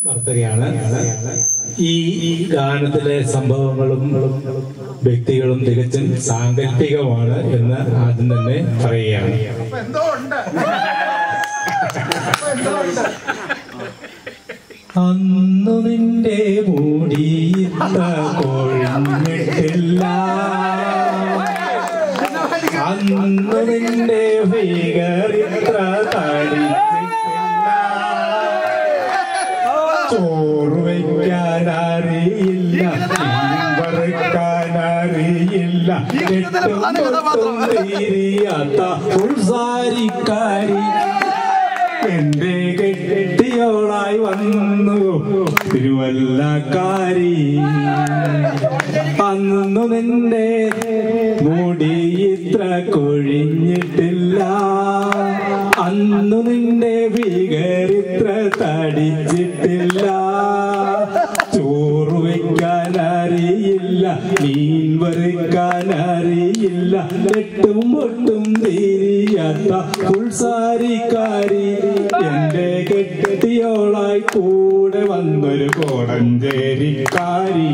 നടത്തുകയാണ്. ഈ ഗാനത്തിലെ സംഭവങ്ങളും വ്യക്തികളും തികച്ചും സാങ്കല്പികമാണ് എന്ന് ആദ്യം തന്നെ പറയുകയാണ്. അന്നു നിന്റെ മൂടി ഇത്ര കൊഴിഞ്ഞിട്ടില്ല, അന്നു നിന്റെ ഫിഗർ ഇത്ര തടിച്ചിട്ടില്ല, ചോറ് വയ്ക്കാനറിയില്ല, വറുക്കാനറിയില്ല, കെട്ടും തൊട്ടും തീരിയാത്ത ഉൾസാരിക്കാരി എന്റെ കെട്ടിയോളായി വന്നു തിരുവല്ലക്കാരി. അന്നു നിന്റെ മുടി ഇത്ര കൊഴിഞ്ഞിട്ടില്ല, അന്നു നിന്റെ വികരിത്ര തടിച്ചിട്ടില്ല, ചോറ് വയ്ക്കാനറിയില്ല, മീൻ വറുക്കാനറിയില്ല, കെട്ടും പൊട്ടും തീരിയാത്ത ഉൾസാരിക്കാരി എന്റെ കെട്ടിയോളായി കൂടെ വന്നൊരു കോടഞ്ചേരിക്കാരി.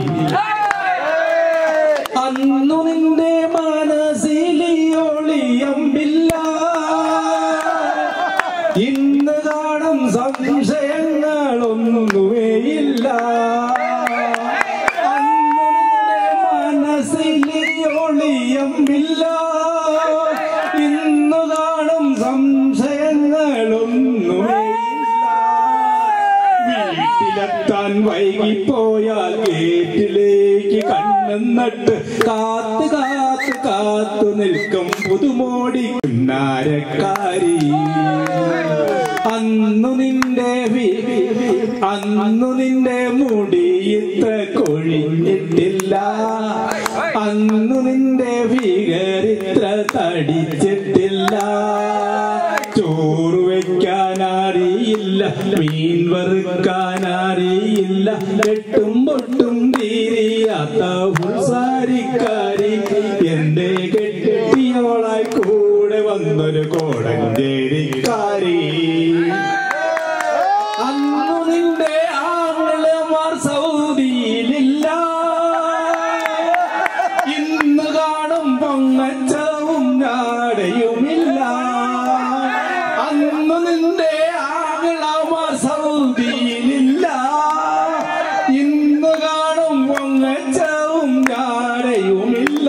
അന്നു നിന്റെ മനസ്സിലിയൊളിയമ്പില്ല, ഇന്ന് കാണും സംശയങ്ങളൊന്നുമേയില്ല. അന്നു നിന്റെ മനസ്സിലിയൊളിയമ്പില്ല, ഇന്ന് കാണും സംശയങ്ങളൊന്നുമേയില്ല. വീട്ടിലെത്താൻ വൈകിപ്പോയാൽ ഗേറ്റിലേക്ക് കണ്ണെന്നിട്ട് കാത്തു കാത്തു കാത്തു നിൽക്കും പുതുമോടി പുന്നാരക്കാരി. അന്നു നിന്റെ മുടി ഇത്ര കൊഴിഞ്ഞിട്ടില്ല, അന്നു നിന്റെ വികരിത്ര തടിച്ചിട്ടില്ല, ചോറ് വയ്ക്കാനറിയില്ല, മീൻ വറുക്കാനറിയില്ല, കെട്ടും പൊട്ടും തീരിയാത്ത ഉൾസാരിക്കാരി എന്റെ കെട്ടിയോളായി കൂടെ വന്നൊരു കോടഞ്ചേരിക്കാരി. അന്നു നിന്റെ ആങ്ങളമാർ സൗദിയിലില്ല, ഇന്ന് കാണും പൊങ്ങച്ചവും നാടയുമില്ല. അന്നു നിന്റെ ആങ്ങളമാർ സൗദിയിലില്ല, ഇന്ന് കാണും പൊങ്ങച്ചവും നാടയുമില്ല.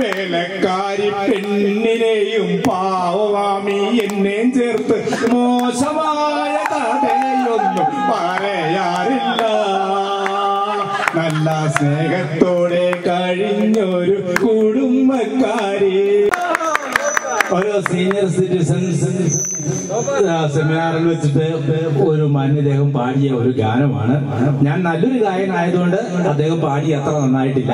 വേലക്കാരി പെണ്ണിനെയും പാവമാമി എന്നെയും ചേർത്ത് മോശമായ കഥയൊന്നും പറയാറില്ല. നല്ല സ്നേഹത്തോടെ കഴിഞ്ഞൊരു കുടുംബക്കാരി. ഓരോ സീനിയർ സിറ്റിസൺസ് സെമിനാറിൽ വെച്ചിട്ട് ഒരു മാന്യദേഹം പാടിയ ഒരു ഗാനമാണ്. ഞാൻ നല്ലൊരു ഗായകനായതുകൊണ്ട് അദ്ദേഹം പാടി അത്ര നന്നായിട്ടില്ല.